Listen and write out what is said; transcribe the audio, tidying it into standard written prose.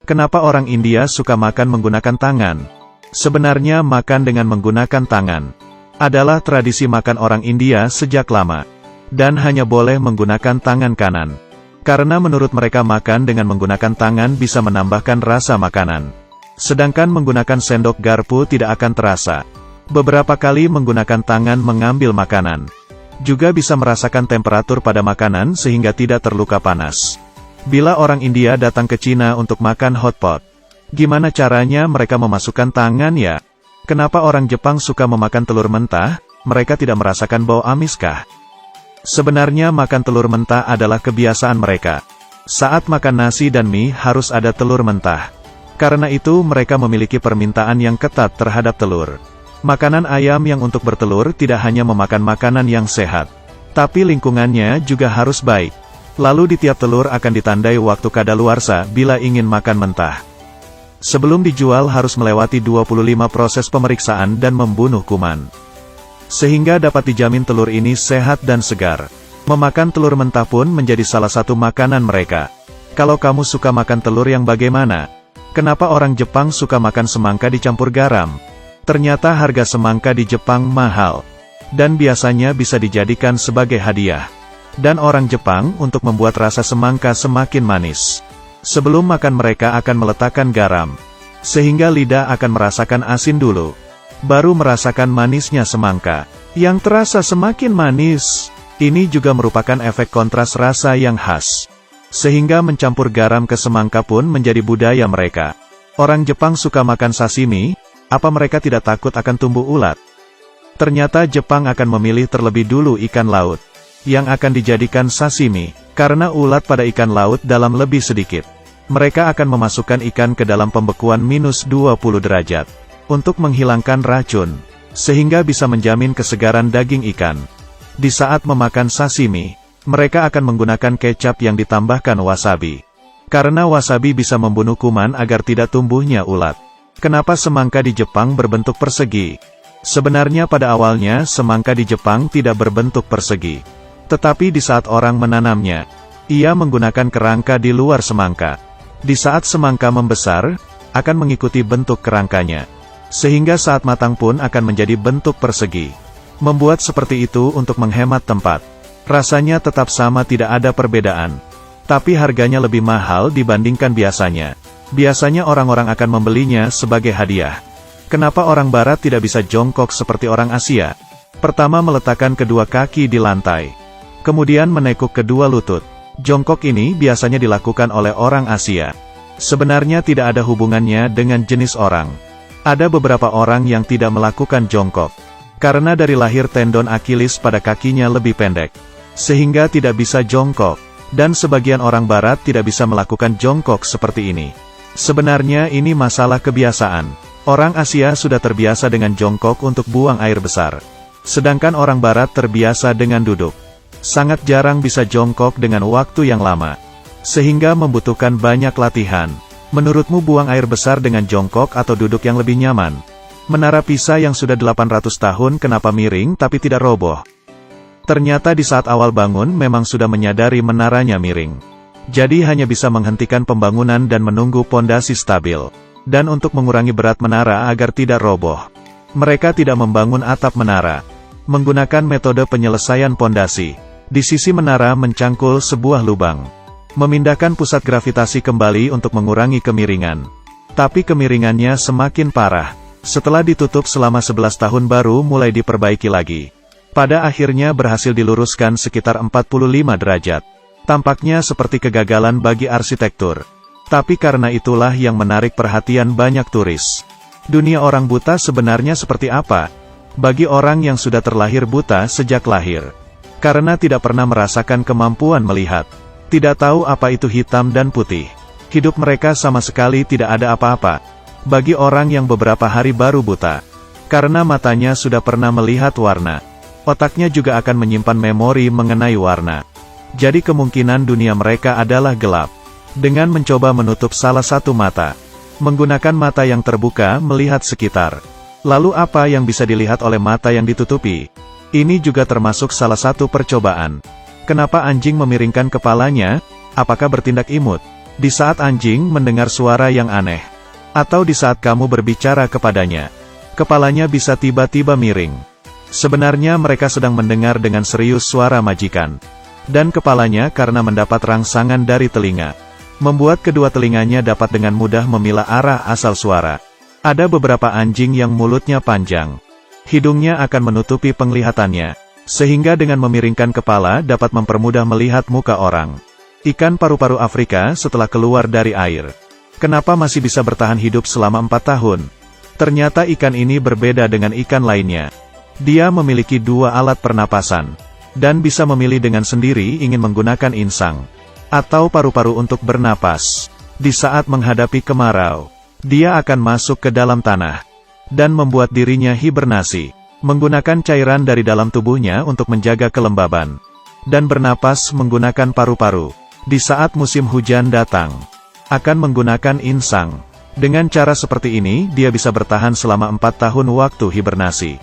Kenapa orang India suka makan menggunakan tangan? Sebenarnya makan dengan menggunakan tangan adalah tradisi makan orang India sejak lama, dan hanya boleh menggunakan tangan kanan. Karena menurut mereka makan dengan menggunakan tangan bisa menambahkan rasa makanan. Sedangkan menggunakan sendok garpu tidak akan terasa. Beberapa kali menggunakan tangan mengambil makanan juga bisa merasakan temperatur pada makanan sehingga tidak terluka panas. Bila orang India datang ke Cina untuk makan hotpot, gimana caranya mereka memasukkan tangan ya? Kenapa orang Jepang suka memakan telur mentah? Mereka tidak merasakan bau amiskah? Sebenarnya makan telur mentah adalah kebiasaan mereka. Saat makan nasi dan mie harus ada telur mentah. Karena itu mereka memiliki permintaan yang ketat terhadap telur. Makanan ayam yang untuk bertelur tidak hanya memakan makanan yang sehat, tapi lingkungannya juga harus baik. Lalu di tiap telur akan ditandai waktu kadaluarsa bila ingin makan mentah. Sebelum dijual harus melewati 25 proses pemeriksaan dan membunuh kuman. Sehingga dapat dijamin telur ini sehat dan segar. Memakan telur mentah pun menjadi salah satu makanan mereka. Kalau kamu suka makan telur yang bagaimana? Kenapa orang Jepang suka makan semangka dicampur garam? Ternyata harga semangka di Jepang mahal, dan biasanya bisa dijadikan sebagai hadiah. Dan orang Jepang untuk membuat rasa semangka semakin manis. Sebelum makan mereka akan meletakkan garam, sehingga lidah akan merasakan asin dulu, baru merasakan manisnya semangka, yang terasa semakin manis. Ini juga merupakan efek kontras rasa yang khas. Sehingga mencampur garam ke semangka pun menjadi budaya mereka. Orang Jepang suka makan sashimi. Apa mereka tidak takut akan tumbuh ulat? Ternyata Jepang akan memilih terlebih dulu ikan laut yang akan dijadikan sashimi, karena ulat pada ikan laut dalam lebih sedikit. Mereka akan memasukkan ikan ke dalam pembekuan minus 20 derajat untuk menghilangkan racun, sehingga bisa menjamin kesegaran daging ikan. Di saat memakan sashimi, mereka akan menggunakan kecap yang ditambahkan wasabi, karena wasabi bisa membunuh kuman agar tidak tumbuhnya ulat. Kenapa semangka di Jepang berbentuk persegi? Sebenarnya pada awalnya semangka di Jepang tidak berbentuk persegi. Tetapi di saat orang menanamnya, ia menggunakan kerangka di luar semangka. Di saat semangka membesar, akan mengikuti bentuk kerangkanya. Sehingga saat matang pun akan menjadi bentuk persegi. Membuat seperti itu untuk menghemat tempat. Rasanya tetap sama, tidak ada perbedaan. Tapi harganya lebih mahal dibandingkan biasanya. Biasanya orang-orang akan membelinya sebagai hadiah. Kenapa orang Barat tidak bisa jongkok seperti orang Asia? Pertama, meletakkan kedua kaki di lantai. Kemudian menekuk kedua lutut. Jongkok ini biasanya dilakukan oleh orang Asia. Sebenarnya tidak ada hubungannya dengan jenis orang. Ada beberapa orang yang tidak melakukan jongkok, karena dari lahir tendon Akilis pada kakinya lebih pendek, sehingga tidak bisa jongkok. Dan sebagian orang Barat tidak bisa melakukan jongkok seperti ini. Sebenarnya ini masalah kebiasaan. Orang Asia sudah terbiasa dengan jongkok untuk buang air besar. Sedangkan orang Barat terbiasa dengan duduk. Sangat jarang bisa jongkok dengan waktu yang lama. Sehingga membutuhkan banyak latihan. Menurutmu buang air besar dengan jongkok atau duduk yang lebih nyaman? Menara Pisa yang sudah 800 tahun kenapa miring tapi tidak roboh? Ternyata di saat awal bangun memang sudah menyadari menaranya miring. Jadi hanya bisa menghentikan pembangunan dan menunggu pondasi stabil. Dan untuk mengurangi berat menara agar tidak roboh, mereka tidak membangun atap menara. Menggunakan metode penyelesaian pondasi. Di sisi menara mencangkul sebuah lubang. Memindahkan pusat gravitasi kembali untuk mengurangi kemiringan. Tapi kemiringannya semakin parah. Setelah ditutup selama 11 tahun baru mulai diperbaiki lagi. Pada akhirnya berhasil diluruskan sekitar 45 derajat. Tampaknya seperti kegagalan bagi arsitektur. Tapi karena itulah yang menarik perhatian banyak turis. Dunia orang buta sebenarnya seperti apa? Bagi orang yang sudah terlahir buta sejak lahir. Karena tidak pernah merasakan kemampuan melihat. Tidak tahu apa itu hitam dan putih. Hidup mereka sama sekali tidak ada apa-apa. Bagi orang yang beberapa hari baru buta. Karena matanya sudah pernah melihat warna. Otaknya juga akan menyimpan memori mengenai warna. Jadi kemungkinan dunia mereka adalah gelap. Dengan mencoba menutup salah satu mata. Menggunakan mata yang terbuka melihat sekitar. Lalu apa yang bisa dilihat oleh mata yang ditutupi? Ini juga termasuk salah satu percobaan. Kenapa anjing memiringkan kepalanya? Apakah bertindak imut? Di saat anjing mendengar suara yang aneh, atau di saat kamu berbicara kepadanya, kepalanya bisa tiba-tiba miring. Sebenarnya mereka sedang mendengar dengan serius suara majikan. Dan kepalanya karena mendapat rangsangan dari telinga, membuat kedua telinganya dapat dengan mudah memilah arah asal suara. Ada beberapa anjing yang mulutnya panjang. Hidungnya akan menutupi penglihatannya, sehingga dengan memiringkan kepala dapat mempermudah melihat muka orang. Ikan paru-paru Afrika setelah keluar dari air, kenapa masih bisa bertahan hidup selama 4 tahun? Ternyata ikan ini berbeda dengan ikan lainnya. Dia memiliki 2 alat pernapasan, dan bisa memilih dengan sendiri ingin menggunakan insang atau paru-paru untuk bernapas. Di saat menghadapi kemarau, dia akan masuk ke dalam tanah, dan membuat dirinya hibernasi, menggunakan cairan dari dalam tubuhnya untuk menjaga kelembaban, dan bernapas menggunakan paru-paru. Di saat musim hujan datang, akan menggunakan insang. Dengan cara seperti ini dia bisa bertahan selama 4 tahun waktu hibernasi.